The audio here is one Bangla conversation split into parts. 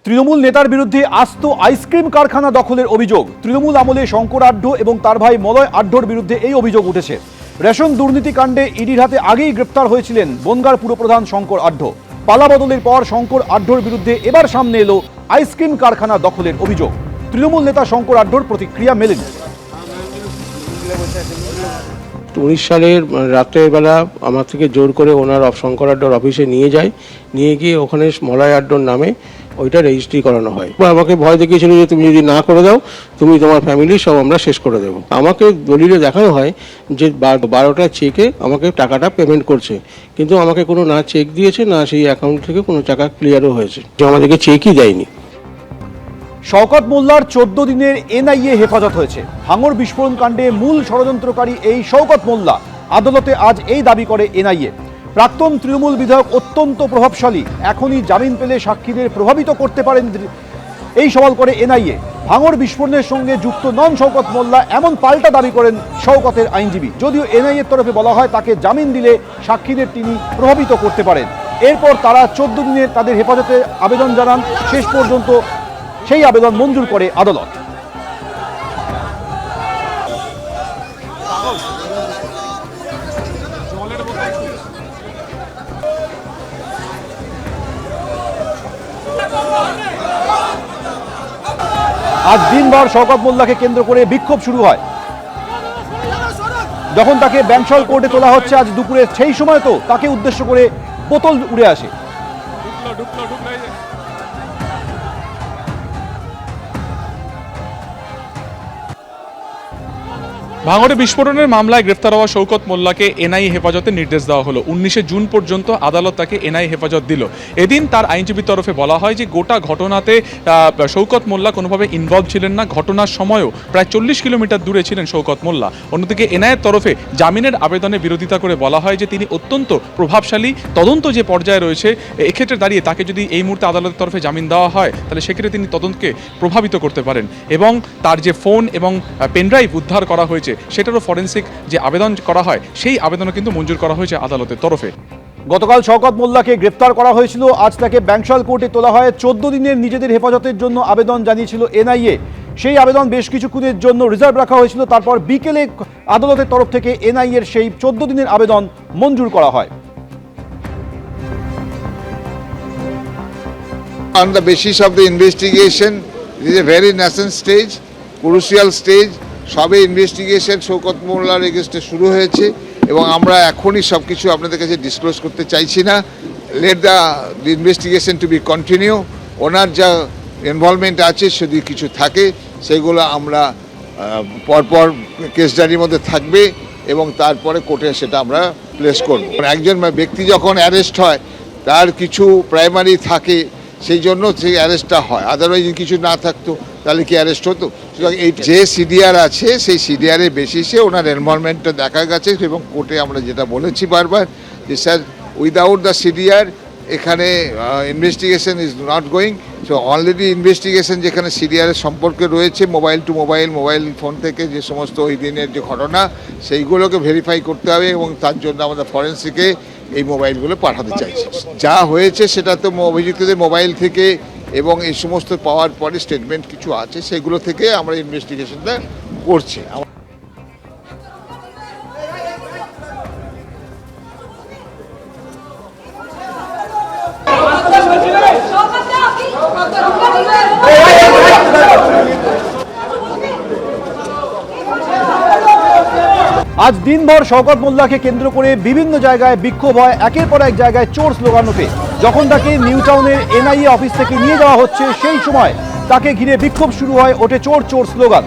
তৃণমূল নেতার বিরুদ্ধে আস্ত আইসক্রিম কারখানা দখলের অভিযোগ। তৃণমূল আমলে শঙ্কর আঢ্য এবং তার ভাই মলয় আঢ্যর বিরুদ্ধে এই অভিযোগ উঠেছে। রেশন দুর্নীতি কাণ্ডে ইডির হাতে আগেই গ্রেপ্তার হয়েছিলেন বনগাঁর পুরপ্রধান শঙ্কর আঢ্য। পালা বদলের পর শঙ্কর আঢ্যর বিরুদ্ধে এবার সামনে এলো আইসক্রিম কারখানা দখলের অভিযোগ। তৃণমূল নেতা শঙ্কর আঢ্যর প্রতিক্রিয়া মেলেনি। 19 সালের রাতের বেলা আমার থেকে জোর করে ওনার শঙ্কর আঢ্যর অফিসে নিয়ে যায়, নিয়ে গিয়ে ওখানে মলয় আঢ্যর নামে ওইটা রেজিস্ট্রি করানো হয়। আমাকে ভয় দেখিয়েছিল যে তুমি যদি না করে দাও তুমি তোমার ফ্যামিলি সব আমরা শেষ করে দেবো। আমাকে দলিলে দেখানো হয় যে 12টা চেকে আমাকে টাকাটা পেমেন্ট করছে, কিন্তু আমাকে কোনো না চেক দিয়েছে না সেই অ্যাকাউন্ট থেকে কোনো টাকা ক্লিয়ারও হয়েছে, যে আমাদেরকে চেকই দেয়নি। শওকত মোল্লার 14 দিনের এনআইএ হেফাজত হয়েছে। ভাঙড় বিস্ফোরণ কাণ্ডে মূল ষড়যন্ত্রকারী এই শওকত মোল্লা আদালতে আজ এই দাবি করে এনআইএ। প্রাক্তন তৃণমূল বিধায়ক অত্যন্ত প্রভাবশালী, এখনই জামিন পেলে সাক্ষীদের প্রভাবিত করতে পারেন এই সওয়াল করে এনআইএ। ভাঙড় বিস্ফোরণের সঙ্গে যুক্ত নন শওকত মোল্লা, এমন পাল্টা দাবি করেন শওকতের আইনজীবী। যদিও এনআইএর তরফে বলা হয় তাকে জামিন দিলে সাক্ষীদের তিনি প্রভাবিত করতে পারেন। এরপর তারা 14 দিনের তাদের হেফাজতে আবেদন জানান। শেষ পর্যন্ত সেই আবেদন মঞ্জুর করে আদালত। আজ দিনভর শওকত মোল্লাকে কেন্দ্র করে বিক্ষোভ শুরু হয়। যখন তাকে ব্যাংশাল কোর্টে তোলা হচ্ছে আজ দুপুরে, সেই সময় তো তাকে উদ্দেশ্য করে বোতল উড়ে আসে। ভাঙড়ে বিস্ফোরণের মামলায় গ্রেফতার হওয়া শওকত মোল্লাকে এনআইএ হেফাজতে নির্দেশ দেওয়া হলো। 19 জুন পর্যন্ত আদালত তাকে এনআইএ হেফাজত দিল। এদিন তার আইনজীবীর তরফে বলা হয় যে গোটা ঘটনাতে শওকত মোল্লা কোনোভাবে ইনভলভ ছিলেন না। ঘটনার সময়ও প্রায় 40 কিলোমিটার দূরে ছিলেন শওকত মোল্লা। অন্যদিকে এনআইএর তরফে জামিনের আবেদনে বিরোধিতা করে বলা হয় যে তিনি অত্যন্ত প্রভাবশালী, তদন্ত যে পর্যায়ে রয়েছে এক্ষেত্রে দাঁড়িয়ে তাকে যদি এই মুহূর্তে আদালতের তরফে জামিন দেওয়া হয় তাহলে সেক্ষেত্রে তিনি তদন্তকে প্রভাবিত করতে পারেন। এবং তার যে ফোন এবং পেনড্রাইভ উদ্ধার করা হয়েছে সেটারও ফরেন্সিক যে আবেদন করা হয় সেই আবেদনও কিন্তু মঞ্জুর করা হয়েছে আদালতের তরফে। গতকাল শওকত মোল্লাকে গ্রেফতার করা হয়েছিল, আজ তাকে ব্যাংশাল কোর্টে তোলা হয়। 14 দিনের নিজেদের হেফাজতের জন্য আবেদন জানিয়েছিল এনআইএ। সেই আবেদন বেশ কিছুক্ষণের জন্য রিজার্ভ রাখা হয়েছিল। তারপর বিকেলে আদালতের তরফ থেকে এনআইএর সেই 14 দিনের আবেদন মঞ্জুর করা হয়। On the basis of the investigation, it is a very nascent stage, crucial stage. সবে ইনভেস্টিগেশন শওকত মোল্লার এগেইনস্টে শুরু হয়েছে এবং আমরা এখনই সব কিছু আপনাদের কাছে ডিসক্লোজ করতে চাইছি না। Let the investigation to be continue. ওনার যা ইনভলভমেন্ট আছে যদি কিছু থাকে সেগুলো আমরা পরপর কেস ডায়েরির মধ্যে থাকবে এবং তারপরে কোর্টে সেটা আমরা প্লেস করব। একজন ব্যক্তি যখন অ্যারেস্ট হয় তার কিছু প্রাইমারি থাকে, সেই জন্য সেই অ্যারেস্টটা হয়। আদারওয়াইজ কিছু না থাকতো তাহলে কি অ্যারেস্ট হতো? সুতরাং এই যে সিডিআর আছে সেই সিডিআরের বেসিসে ওনার এনভলভমেন্টটা দেখা গেছে এবং কোর্টে আমরা যেটা বলেছি বারবার যে স্যার উইদাউট দ্য সিডিআর এখানে investigation is not going. So already investigation যেখানে সিডিআরের সম্পর্কে রয়েছে, মোবাইল টু মোবাইল ফোন থেকে যে সমস্ত ওই দিনের যে ঘটনা সেইগুলোকে ভেরিফাই করতে হবে এবং তার জন্য আমাদের ফরেন্সিকে এই মোবাইলগুলো পাঠাতে চাইছি। যা হয়েছে সেটা তো অভিযুক্তদের মোবাইল থেকে এবং এই সমস্ত পাওয়ার পরে স্টেটমেন্ট কিছু আছে সেগুলো থেকে আমরা ইনভেস্টিগেশনটা করছি। আজ দিনভর শওকত মোল্লাকে কেন্দ্র করে বিভিন্ন জায়গায় বিক্ষোভ হয়। একের পর এক জায়গায় চোর স্লোগান ওঠে। যখন তাকে নিউ টাউনের এনআইএ অফিস থেকে নিয়ে যাওয়া হচ্ছে সেই সময় তাকে ঘিরে বিক্ষোভ শুরু হয়, ওঠে চোর চোর স্লোগান।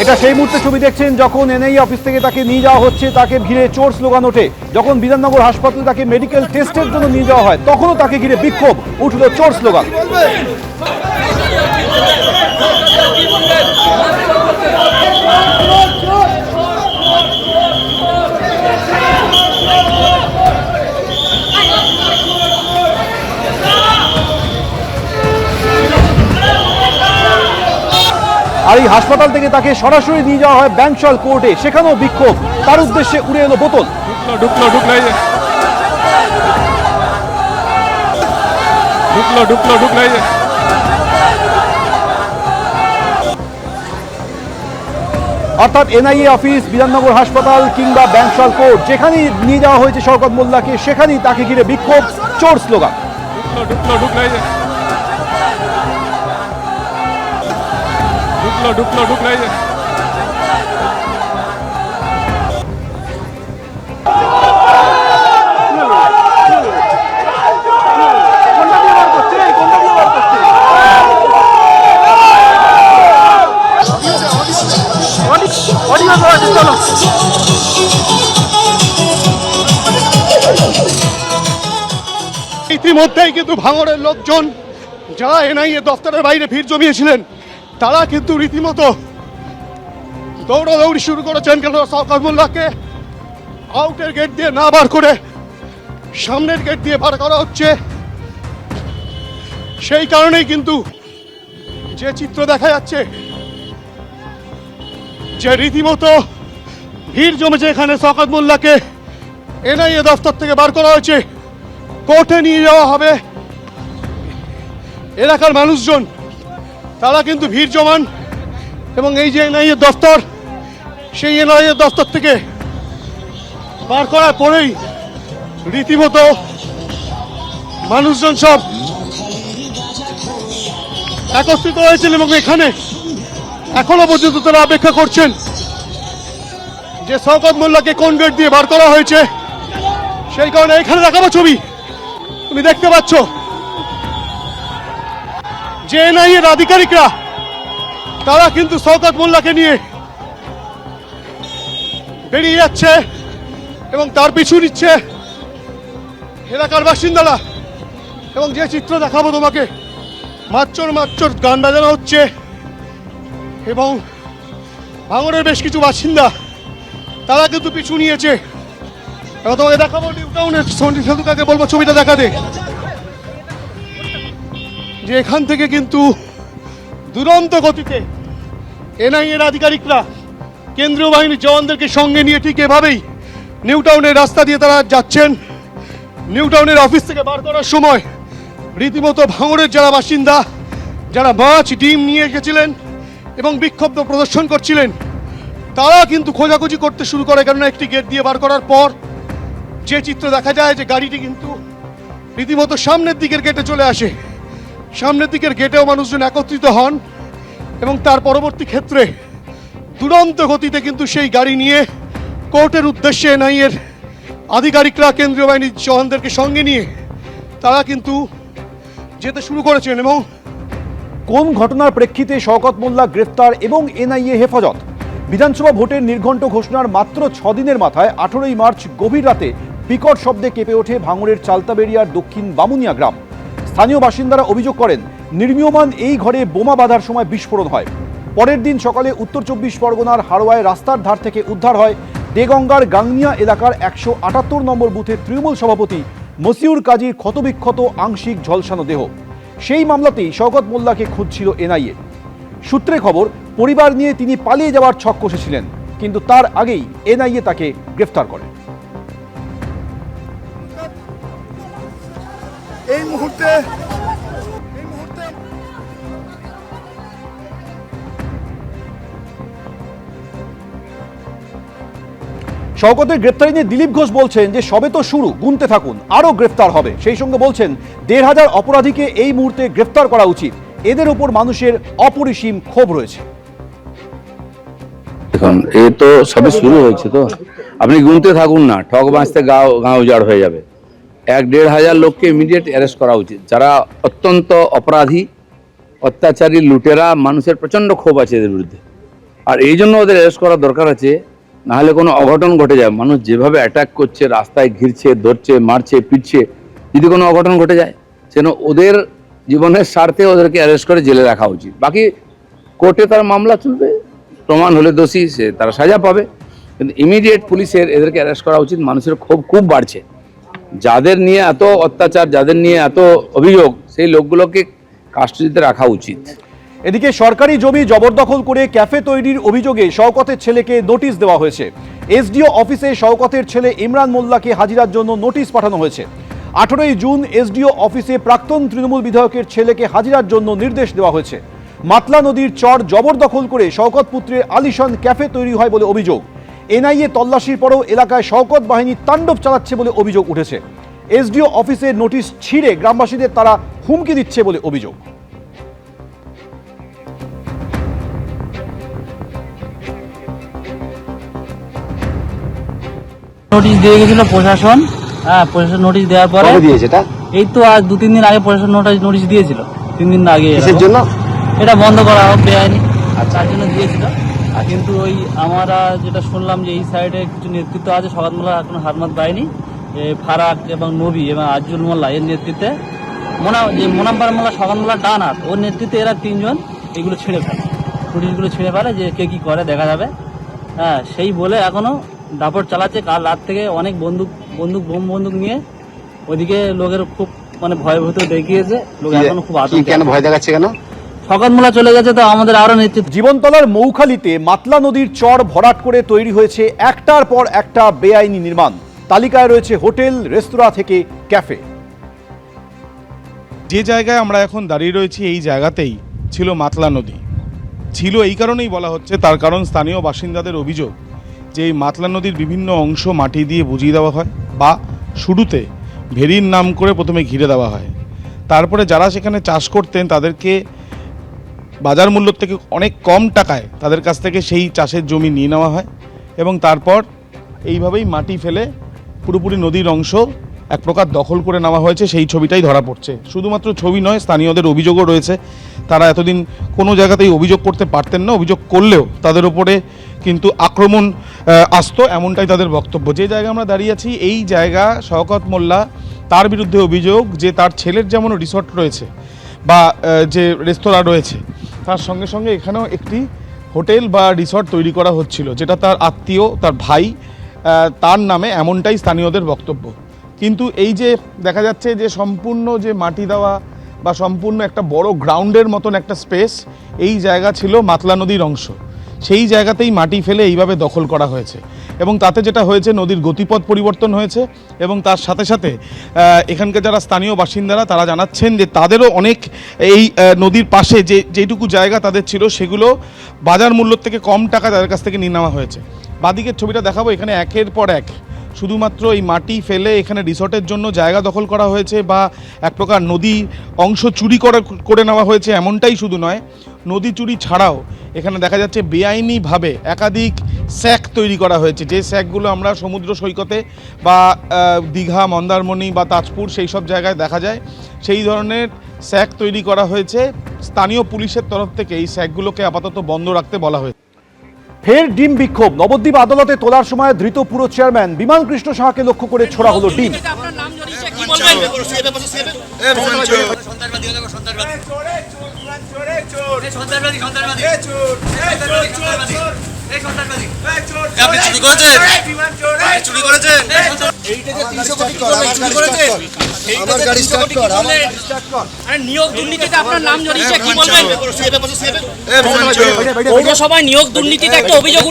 এটা সেই মুহূর্তে ছবি দেখছেন যখন এনআইএ অফিস থেকে তাকে নিয়ে যাওয়া হচ্ছে, তাকে ঘিরে চোর স্লোগান ওঠে। যখন বিধাননগর হাসপাতালে তাকে মেডিকেল টেস্টের জন্য নিয়ে যাওয়া হয় তখনও তাকে ঘিরে বিক্ষোভ, উঠল চোর স্লোগান। আর এই হাসপাতাল থেকে তাকে সরাসরি নিয়ে যাওয়া হয় ব্যাংশাল কোর্টে, সেখানেও বিক্ষোভ, তার উদ্দেশ্যে উড়ে এলো বোতল। ঢুকলো অর্থাৎ এনআইএ অফিস, বিধাননগর হাসপাতাল কিংবা ব্যাংশাল কোর্ট, যেখানেই নিয়ে যাওয়া হয়েছে শওকত মোল্লাকে, সেখানেই তাকে ঘিরে বিক্ষোভ, চোর স্লোগান। ইতিমধ্যেই কিন্তু ভাঙড়ের লোকজন যারা এনআইএ দফতরের বাইরে ভিড় জমিয়েছিলেন তারা কিন্তু রীতিমতো দৌড়াদৌড়ি শুরু করেছেন। কেন শওকত মোল্লাকে আউটের গেট দিয়ে না বার করে সামনের গেট দিয়ে বার করা হচ্ছে। সেই কারণেই কিন্তু যে চিত্র দেখা যাচ্ছে, যে রীতিমতো ভিড় জমেছে এখানে, শওকত মোল্লাকে এনআইএ দফতর থেকে বার করা হয়েছে, কোর্টে নিয়ে যাওয়া হবে। এলাকার মানুষজন তারা কিন্তু ভিড় জমান এবং এই যে এনআইএ দফতর, সেই এনআইএ দফতর থেকে বার করার পরেই রীতিমতো মানুষজন সব একত্রিত হয়েছেন এবং এখানে এখনো পর্যন্ত তারা অপেক্ষা করছেন যে শওকত মোল্লাকে কোন গেট দিয়ে বার করা হয়েছে। সেই কারণে এখানে দেখাবো ছবি, তুমি দেখতে পাচ্ছ যে এনআইএর আধিকারিকরা তারা কিন্তু শওকত মোল্লাকে নিয়ে বেরিয়ে যাচ্ছে এবং তার পিছু নিচ্ছে এলাকার বাসিন্দারা। এবং যে চিত্র দেখাবো তোমাকে, মাচ্চর গান বাজানো হচ্ছে এবং ভাঙড়ের বেশ কিছু বাসিন্দা তারা কিন্তু পিছু নিয়েছে। এবং তোমাকে দেখাবো নিউ টাউনের সেতুকাকে বলবো ছবিটা দেখাতে, যে এখান থেকে কিন্তু দুরন্ত গতিতে এনআইএর আধিকারিকরা কেন্দ্রীয় বাহিনীর জওয়ানদেরকে সঙ্গে নিয়ে ঠিক এভাবেই নিউ টাউনের রাস্তা দিয়ে তারা যাচ্ছেন। নিউ টাউনের অফিস থেকে বার করার সময় রীতিমতো ভাঙড়ের যারা বাসিন্দা, যারা মাছ ডিম নিয়ে এসেছিলেন এবং বিক্ষোভ প্রদর্শন করছিলেন, তারা কিন্তু খোঁজাখুঁজি করতে শুরু করে। কেননা একটি গেট দিয়ে বার করার পর যে চিত্র দেখা যায় যে গাড়িটি কিন্তু রীতিমতো সামনের দিকের গেটে চলে আসে। সামনের দিকের গেটেও মানুষজন একত্রিত হন এবং তার পরবর্তী ক্ষেত্রে দুরন্ত গতিতে কিন্তু সেই গাড়ি নিয়ে কোর্টের উদ্দেশ্যে এনআইএর আধিকারিকরা কেন্দ্রীয় বাহিনীর জওয়ানদেরকে সঙ্গে নিয়ে তারা কিন্তু যেতে শুরু করেছেন। এবং কোন ঘটনার প্রেক্ষিতে শওকত মোল্লা গ্রেফতার এবং এনআইএ হেফাজত? বিধানসভা ভোটের নির্ঘণ্ট ঘোষণার মাত্র 6 দিনের মাথায় 18ই মার্চ গভীর রাতে বিকট শব্দে কেঁপে ওঠে ভাঙড়ের চালতাবেড়িয়ার দক্ষিণ বামুনিয়া গ্রাম। স্থানীয় বাসিন্দারা অভিযোগ করেন, নির্মীয়মান এই ঘরে বোমা বাঁধার সময় বিস্ফোরণ হয়। পরের দিন সকালে উত্তর 24 পরগনার হাড়োয়ায় রাস্তার ধার থেকে উদ্ধার হয় দেগঙ্গার গাংনিয়া এলাকার 178 নম্বর বুথের তৃণমূল সভাপতি মসিউর কাজীর ক্ষতবিক্ষত আংশিক ঝলসানো দেহ। সেই মামলাতেই শওকত মোল্লাকে খুঁজছিল এনআইএ। সূত্রে খবর, পরিবার নিয়ে তিনি পালিয়ে যাওয়ার ছক কষেছিলেন, কিন্তু তার আগেই এনআইএ তাকে গ্রেফতার করে। এই মুহূর্তে শওকতের গ্রেপ্তারি নিয়ে দিলীপ ঘোষ বলছেন যে সবে তো শুরু, গুনতে থাকুন, আরও গ্রেফতার হবে। সেই সঙ্গে বলছেন 1500 অপরাধীকে এই মুহূর্তে গ্রেফতার করা উচিত, এদের উপর মানুষের অপরিসীম ক্ষোভ রয়েছে। এখন এ তো সবে শুরু হয়েছে, তো আপনি গুনতে থাকুন না, ঠক বাঁচতে গাঁও উজাড় হয়ে যাবে। 1-1,500 লোককে ইমিডিয়েট অ্যারেস্ট করা উচিত, যারা অত্যন্ত অপরাধী, অত্যাচারী, লুটেরা। মানুষের প্রচণ্ড ক্ষোভ আছে এদের বিরুদ্ধে। আর এই জন্য ওদের অ্যারেস্ট করা দরকার আছে, নাহলে কোনো অঘটন ঘটে যায়। মানুষ যেভাবে অ্যাটাক করছে, রাস্তায় ঘিরছে, ধরছে, মারছে, পিটছে, যদি কোনো অঘটন ঘটে যায়, যেন ওদের জীবনের স্বার্থে ওদেরকে অ্যারেস্ট করে জেলে রাখা উচিত। বাকি কোর্টে তার মামলা চলবে, প্রমাণ হলে দোষী সে তারা সাজা পাবে, কিন্তু ইমিডিয়েট পুলিশের এদেরকে অ্যারেস্ট করা উচিত। মানুষের ক্ষোভ খুব বাড়ছে, যাদের নিয়ে এত অত্যাচার, যাদের নিয়ে এত অভিযোগ, সেই লোকগুলোকে কাস্টডিতে রাখা উচিত। এদিকে সরকারি জমি জবরদখল করে ক্যাফে তৈরির অভিযোগে শওকতের ছেলেকে নোটিশ দেওয়া হয়েছে। এসডিও অফিসে শওকতের ছেলে ইমরান মোল্লাকে হাজিরার জন্য নোটিশ পাঠানো হয়েছে। 18ই জুন এসডিও অফিসে প্রাক্তন তৃণমূল বিধায়কের ছেলেকে হাজিরার জন্য নির্দেশ দেওয়া হয়েছে। মাতলা নদীর চর জবরদখল করে শওকত পুত্রের আলিশান ক্যাফে তৈরি হয় বলে অভিযোগ। এনআইএ তল্লাশির পরও এলাকায় শওকত বাহিনী তাণ্ডব চালাচ্ছে বলে অভিযোগ উঠেছে। এসডিও অফিসের নোটিশ ছিঁড়ে গ্রামবাসীদের তারা হুমকি দিচ্ছে বলে অভিযোগ। নোটিশ দিয়ে গেছিল প্রশাসন। প্রশাসন নোটিশ দেওয়ার পরে দিয়েছে এটা, এই তো আজ 2-3 দিন আগে প্রশাসন নোটিশ দিয়েছিল। 3 দিন আগে কিসের জন্য? এটা বন্ধ করা হোক বেআইনি, তার জন্য দিয়েছিল। কিন্তু ওই আমরা যেটা শুনলাম যে এই সাইডে কিছু নেতৃত্ব আছে, শওকত মোল্লা এখনো হাতমাত পায়নি, ফারাক এবং নবী এবং আজজুল মোল্লা এর নেতৃত্বে মোনাম্বার মোল্লা, শওকত মোল্লা ডান হাত, ওর নেতৃত্বে এরা 3 জন এগুলো ছেড়ে ফেলে, নোটিশগুলো ছেড়ে ফেলে যে কে কি করে দেখা যাবে। সেই বলে এখনো দাপট চালাচ্ছে। কাল রাত থেকে অনেক বোম বন্দুক নিয়ে ওইদিকে লোকের খুব ভয়ভীত দেখিয়েছে। লোক এখনো খুব আতঙ্কে। কেন ভয় দেখাচ্ছে? কেন? শওকত মোল্লা চলে গেছে তো আমাদের আরো নেতৃত্ব। জীবনতলার মৌখালীতে মাতলা নদীর চর ভরাট করে তৈরি হয়েছে একটার পর একটা বেআইনি নির্মাণ। তালিকায় রয়েছে হোটেল, রেস্তোরাঁ থেকে ক্যাফে। যে জায়গায় আমরা এখন দাঁড়িয়ে রয়েছি, এই জায়গাতেই ছিল মাতলা নদী। ছিল এই কারণেই বলা হচ্ছে, তার কারণ স্থানীয় বাসিন্দাদের অভিযোগ যে এই মাতলা নদীর বিভিন্ন অংশ মাটি দিয়ে বুঝিয়ে দেওয়া হয়, বা শুরুতে ভেরির নাম করে প্রথমে ঘিরে দেওয়া হয়। তারপরে যারা সেখানে চাষ করতেন তাদেরকে বাজার মূল্য থেকে অনেক কম টাকায় তাদের কাছ থেকে সেই চাষের জমি নিয়ে নেওয়া হয়, এবং তারপর এইভাবেই মাটি ফেলে পুরোপুরি নদীর অংশ এক প্রকার দখল করে নেওয়া হয়েছে। সেই ছবিটাই ধরা পড়ছে। শুধুমাত্র ছবি নয়, স্থানীয়দের অভিযোগও রয়েছে। তারা এতদিন কোনো জায়গাতেই অভিযোগ করতে পারতেন না, অভিযোগ করলেও তাদের উপরে কিন্তু আক্রমণ আসতো, এমনটাই তাদের বক্তব্য। যে জায়গায় আমরা দাঁড়িয়ে আছি, এই জায়গা শওকত মোল্লা, তার বিরুদ্ধে অভিযোগ যে তার ছেলের যেমন রিসর্ট রয়েছে বা যে রেস্তোরাঁ রয়েছে, তার সঙ্গে সঙ্গে এখানেও একটি হোটেল বা রিসর্ট তৈরি করা হচ্ছিল, যেটা তার আত্মীয়, তার ভাই, তার নামে, এমনটাই স্থানীয়দের বক্তব্য। কিন্তু এই যে দেখা যাচ্ছে যে সম্পূর্ণ যে মাটি দেওয়া বা সম্পূর্ণ একটা বড় গ্রাউন্ডের মতন একটা স্পেস, এই জায়গা ছিল মাতলা নদীর অংশ। সেই জায়গাতেই মাটি ফেলে এইভাবে দখল করা হয়েছে, এবং তাতে যেটা হয়েছে, নদীর গতিপথ পরিবর্তন হয়েছে। এবং তার সাথে সাথে এখানকার যারা স্থানীয় বাসিন্দারা, তারা জানাচ্ছেন যে তাদেরও অনেক এই নদীর পাশে যেটুকু জায়গা তাদের ছিল, সেগুলো বাজার মূল্য থেকে কম টাকা তাদের কাছ থেকে নিয়ে নেওয়া হয়েছে। বাদিকের ছবিটা দেখাবো, এখানে একের পর এক শুধুমাত্র এই মাটি ফেলে এখানে রিসর্টের জন্য জায়গা দখল করা হয়েছে, বা এক প্রকার নদী অংশ চুরি করে নেওয়া হয়েছে। এমনটাই শুধু নয়, নদী চুরি ছাড়াও এখানে দেখা যাচ্ছে বেআইনিভাবে একাধিক স্যাক তৈরি করা হয়েছে, যে স্যাকগুলো আমরা সমুদ্র সৈকতে বা দীঘা, মন্দারমণি বা তাজপুর সেই সব জায়গায় দেখা যায়। সেই ধরনের স্যাক তৈরি করা হয়েছে। স্থানীয় পুলিশের তরফ থেকে এই স্যাকগুলোকে আপাতত বন্ধ রাখতে বলা হয়েছে। ফের ডিম বিক্ষোভ। নবদ্বীপ আদালতে তোলার সময় ধৃত পুরো চেয়ারম্যান বিমান কৃষ্ণ সাহাকে লক্ষ্য করে ছোড়া হলো ডিম। নিয়োগ দুর্নীতিতে আপনার নাম জড়িয়েছে, কি বলবেন? পৌরসভায় নিয়োগ দুর্নীতিতে একটা অভিযোগ।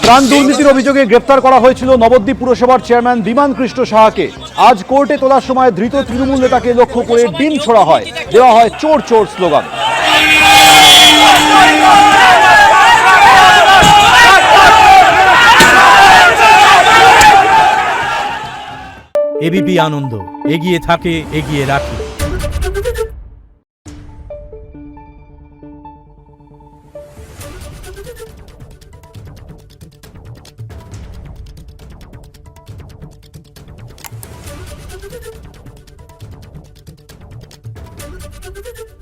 ত্রাণ দুর্নীতির অভিযোগে গ্রেপ্তার করা হয়েছিল নবদ্বীপ পুরসভার চেয়ারম্যান বিমান কৃষ্ণ সাহাকে। আজ কোর্টে তোলার সময় ধৃত তৃণমূল নেতাকে লক্ষ্য করে ডিম ছোড়া হয়, দেওয়া হয় চোর চোর স্লোগান। এবিপি আনন্দ, এগিয়ে থাকে, এগিয়ে রাখে। Thank you.